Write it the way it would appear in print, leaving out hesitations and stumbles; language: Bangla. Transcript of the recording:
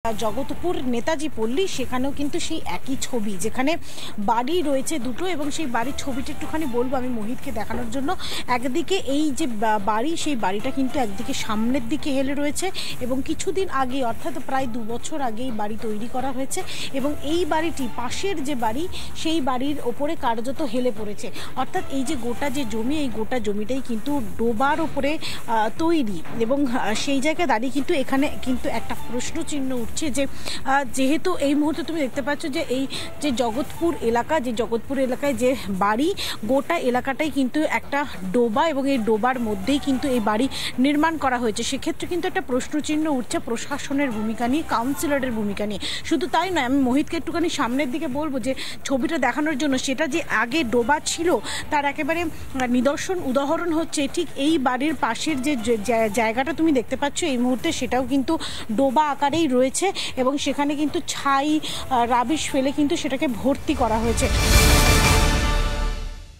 জগতপুর নেতাজি পল্লী সেখানেও কিন্তু সেই একই ছবি, যেখানে বাড়ি রয়েছে দুটো এবং সেই বাড়ির ছবিটা একটুখানি বলবো আমি মোহিতকে দেখানোর জন্য। একদিকে এই যে বাড়ি, সেই বাড়িটা কিন্তু একদিকে সামনের দিকে হেলে রয়েছে এবং কিছুদিন আগে অর্থাৎ প্রায় 2 বছর আগে এই বাড়ি তৈরি করা হয়েছে এবং এই বাড়িটি পাশের যে বাড়ি সেই বাড়ির ওপরে কার্যত হেলে পড়েছে। অর্থাৎ এই যে গোটা যে জমি, এই গোটা জমিটাই কিন্তু ডোবার ওপরে তৈরি এবং সেই জায়গায় দাঁড়িয়ে কিন্তু এখানে কিন্তু একটা প্রশ্ন চিহ্ন উঠছে যে যেহেতু এই মুহূর্তে তুমি দেখতে পাচ্ছ যে এই যে জগতপুর এলাকায় যে বাড়ি, গোটা এলাকাটাই কিন্তু একটা ডোবা এবং এই ডোবার মধ্যেই কিন্তু এই বাড়ি নির্মাণ করা হয়েছে। সেক্ষেত্রে কিন্তু একটা প্রশ্নচিহ্ন উঠছে প্রশাসনের ভূমিকা নিয়ে, কাউন্সিলরের ভূমিকা নিয়ে। শুধু তাই নয়, আমি মোহিতকে একটুখানি সামনের দিকে বলবো যে ছবিটা দেখানোর জন্য, সেটা যে আগে ডোবা ছিল তার একেবারে নিদর্শন উদাহরণ হচ্ছে ঠিক এই বাড়ির পাশের যে জায়গাটা তুমি দেখতে পাচ্ছ এই মুহূর্তে, সেটাও কিন্তু ডোবা আকারেই রয়েছে এবং সেখানে কিন্তু ছাই রাবিশ ফেলে কিন্তু সেটাকে ভর্তি করা হয়েছে।